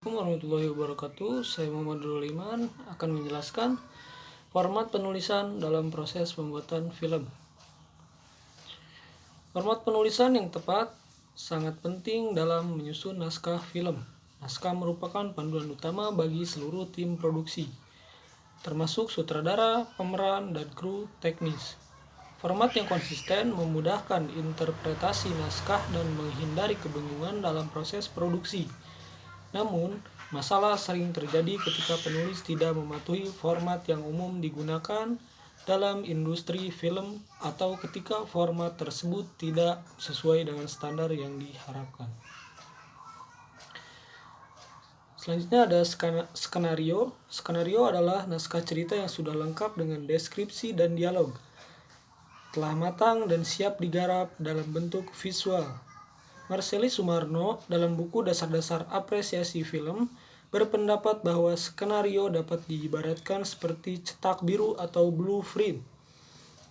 Assalamualaikum warahmatullahi wabarakatuh. Saya Muhammad Iman akan menjelaskan format penulisan dalam proses pembuatan film. Format penulisan yang tepat sangat penting dalam menyusun naskah film. Naskah merupakan panduan utama bagi seluruh tim produksi, termasuk sutradara, pemeran, dan kru teknis. Format yang konsisten memudahkan interpretasi naskah dan menghindari kebingungan dalam proses produksi. Namun, masalah sering terjadi ketika penulis tidak mematuhi format yang umum digunakan dalam industri film atau ketika format tersebut tidak sesuai dengan standar yang diharapkan. Selanjutnya ada skenario. Skenario adalah naskah cerita yang sudah lengkap dengan deskripsi dan dialog, telah matang dan siap digarap dalam bentuk visual. Marcellus Sumarno dalam buku Dasar-Dasar Apresiasi Film berpendapat bahwa skenario dapat diibaratkan seperti cetak biru atau blueprint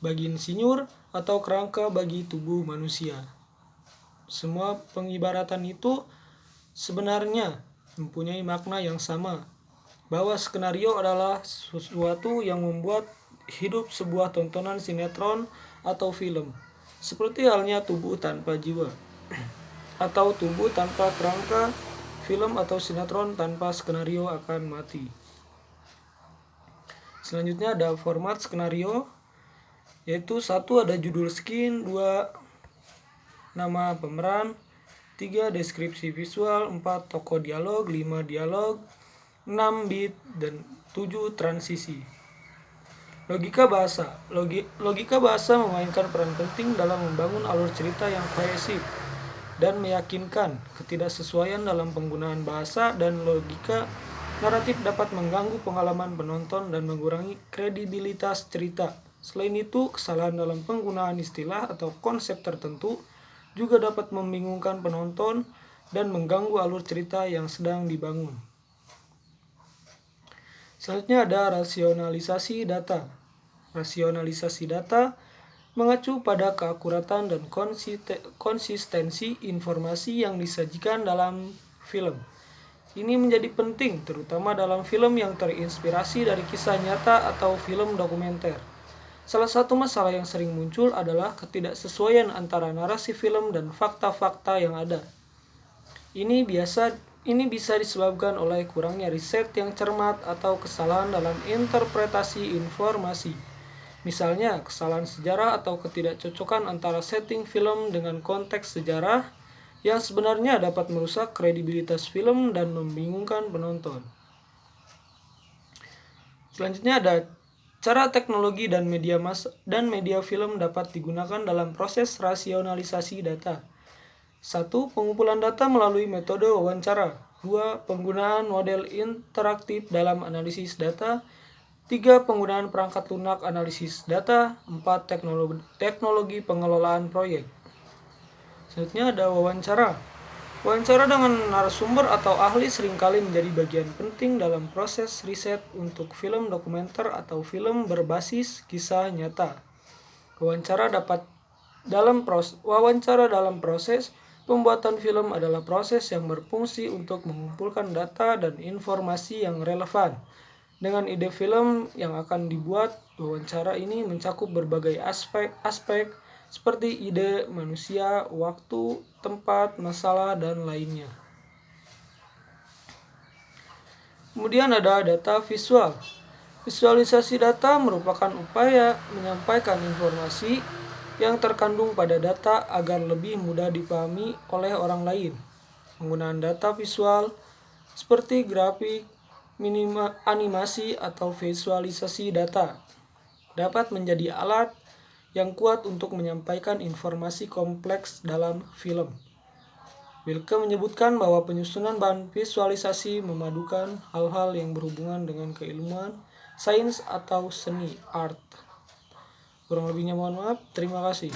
bagi insinyur atau kerangka bagi tubuh manusia. Semua pengibaratan itu sebenarnya mempunyai makna yang sama, bahwa skenario adalah sesuatu yang membuat hidup sebuah tontonan sinetron atau film, seperti halnya tubuh tanpa jiwa atau tubuh tanpa kerangka. Film atau sinetron tanpa skenario akan mati. Selanjutnya ada format skenario, yaitu 1. Ada judul skin, 2. Nama pemeran, 3. Deskripsi visual, 4. Tokoh dialog, 5. Dialog, 6. Beat, dan 7. Transisi. Logika bahasa. Logika bahasa memainkan peran penting dalam membangun alur cerita yang kohesif dan meyakinkan. Ketidaksesuaian dalam penggunaan bahasa dan logika naratif dapat mengganggu pengalaman penonton dan mengurangi kredibilitas cerita. Selain itu, kesalahan dalam penggunaan istilah atau konsep tertentu juga dapat membingungkan penonton dan mengganggu alur cerita yang sedang dibangun. Selanjutnya ada rasionalisasi data. Rasionalisasi data mengacu pada keakuratan dan konsistensi informasi yang disajikan dalam film. Ini menjadi penting terutama dalam film yang terinspirasi dari kisah nyata atau film dokumenter. Salah satu masalah yang sering muncul adalah ketidaksesuaian antara narasi film dan fakta-fakta yang ada. Ini bisa disebabkan oleh kurangnya riset yang cermat atau kesalahan dalam interpretasi informasi. Misalnya, kesalahan sejarah atau ketidakcocokan antara setting film dengan konteks sejarah yang sebenarnya dapat merusak kredibilitas film dan membingungkan penonton. Selanjutnya ada cara teknologi dan media film dapat digunakan dalam proses rasionalisasi data. 1. Pengumpulan data melalui metode wawancara. 2. Penggunaan model interaktif dalam analisis data. 3. Penggunaan perangkat lunak analisis data. 4. Teknologi pengelolaan proyek. Selanjutnya ada wawancara. Wawancara dengan narasumber atau ahli seringkali menjadi bagian penting dalam proses riset untuk film dokumenter atau film berbasis kisah nyata. Wawancara dalam proses pembuatan film adalah proses yang berfungsi untuk mengumpulkan data dan informasi yang relevan dengan ide film yang akan dibuat. Wawancara ini mencakup berbagai aspek seperti ide, manusia, waktu, tempat, masalah, dan lainnya. Kemudian ada data visual. Visualisasi data merupakan upaya menyampaikan informasi yang terkandung pada data agar lebih mudah dipahami oleh orang lain. Penggunaan data visual seperti grafik, animasi, atau visualisasi data dapat menjadi alat yang kuat untuk menyampaikan informasi kompleks dalam film. Wilke menyebutkan bahwa penyusunan bahan visualisasi memadukan hal-hal yang berhubungan dengan keilmuan, sains, atau seni art. Kurang lebihnya mohon maaf. Terima kasih.